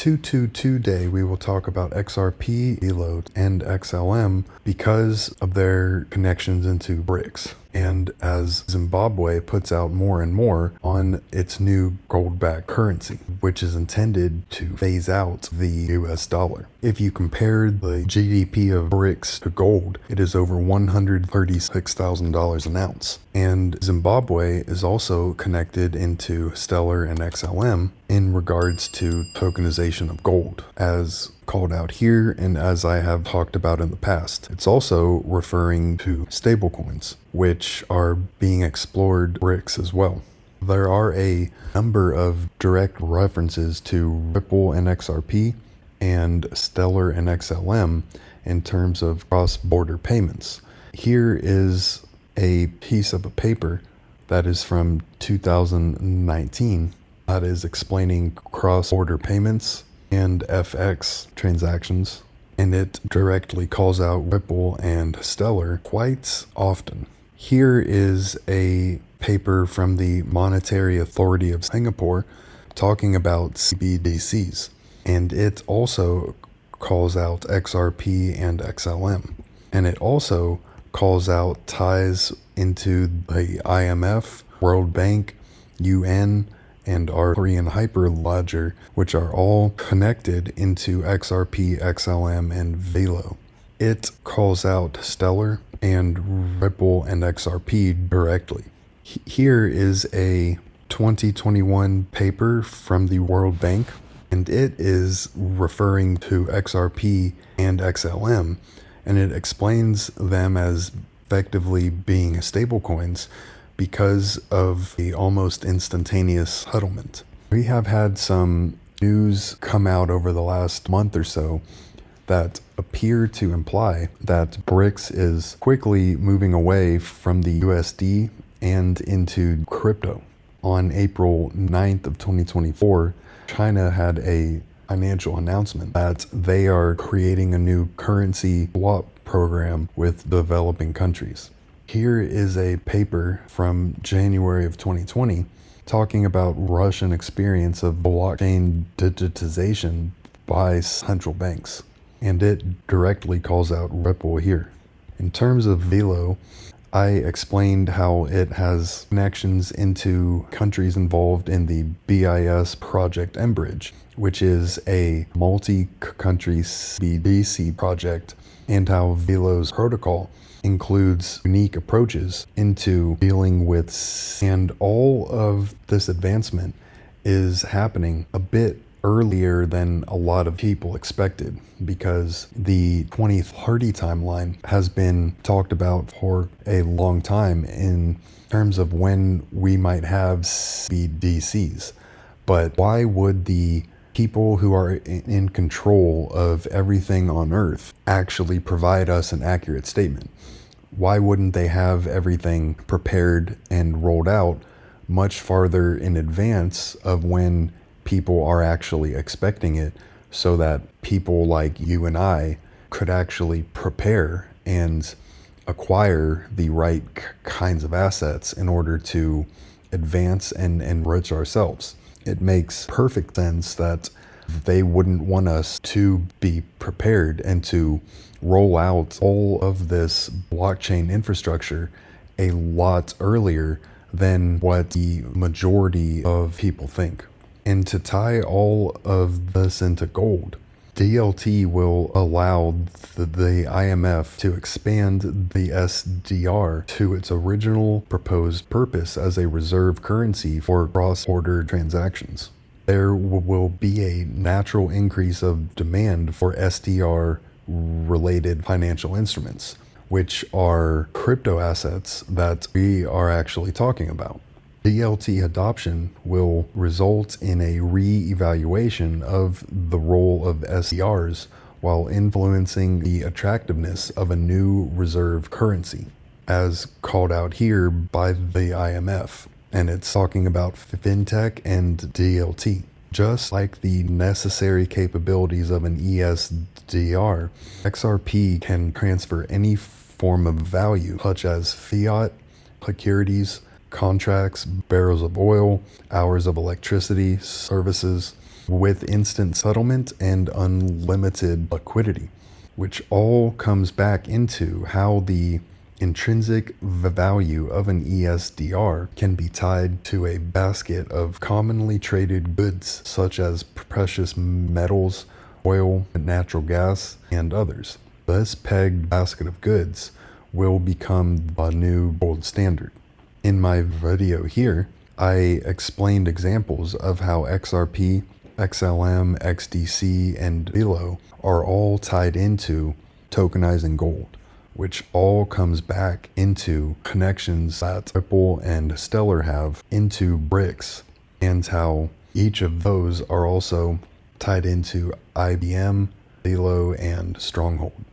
222 day, we will talk about XRP, Velo, and XLM because of their connections into BRICS. And as Zimbabwe puts out more and more on its new gold-backed currency, which is intended to phase out the US dollar. If you compare the GDP of BRICS to gold, it is over $136,000 an ounce. And Zimbabwe is also connected into Stellar and XLM in regards to tokenization of gold, as called out here and as I have talked about in the past. It's also referring to stablecoins, which are being explored BRICS as well. There are a number of direct references to Ripple and XRP and Stellar and XLM in terms of cross-border payments. Here is a piece of a paper that is from 2019 that is explaining cross-border payments and FX transactions, and it directly calls out Ripple and Stellar quite often. Here is a paper from the Monetary Authority of Singapore talking about CBDCs, and it also calls out XRP and XLM, and it also calls out ties into the IMF, World Bank, UN, and our Korean Hyperledger, which are all connected into XRP, XLM, and Velo. It calls out Stellar and Ripple and XRP directly. Here is a 2021 paper from the World Bank, and it is referring to XRP and XLM, and it explains them as effectively being stablecoins because of the almost instantaneous settlement. We have had some news come out over the last month or so that appear to imply that BRICS is quickly moving away from the USD and into crypto. On April 9th of 2024, China had a financial announcement that they are creating a new currency swap program with developing countries. Here is a paper from January of 2020 talking about Russian experience of blockchain digitization by central banks, and it directly calls out Ripple here. In terms of Velo, I explained how it has connections into countries involved in the BIS Project Enbridge, which is a multi-country CBDC project, and how Velo's protocol includes unique approaches into dealing with, and all of this advancement is happening a bit earlier than a lot of people expected, because the 2030 timeline has been talked about for a long time in terms of when we might have CBDCs. But why would the people who are in control of everything on Earth actually provide us an accurate statement? Why wouldn't they have everything prepared and rolled out much farther in advance of when people are actually expecting it, so that people like you and I could actually prepare and acquire the right kinds of assets in order to advance and enrich ourselves? It makes perfect sense that they wouldn't want us to be prepared and to roll out all of this blockchain infrastructure a lot earlier than what the majority of people think. And to tie all of this into gold, DLT will allow the IMF to expand the eSDR to its original proposed purpose as a reserve currency for cross-border transactions. There will be a natural increase of demand for SDR-related financial instruments, which are crypto assets that we are actually talking about. DLT adoption will result in a re-evaluation of the role of SDRs while influencing the attractiveness of a new reserve currency, as called out here by the IMF. And it's talking about fintech and DLT. Just like the necessary capabilities of an eSDR, XRP can transfer any form of value, such as fiat, securities, contracts, barrels of oil, hours of electricity, services, with instant settlement and unlimited liquidity, which all comes back into how the intrinsic value of an eSDR can be tied to a basket of commonly traded goods such as precious metals, oil, natural gas, and others. This pegged basket of goods will become a new gold standard. In my video here, I explained examples of how XRP, XLM, XDC, and Velo are all tied into tokenizing gold, which all comes back into connections that Ripple and Stellar have into BRICS, and how each of those are also tied into IBM, Velo, and Stronghold.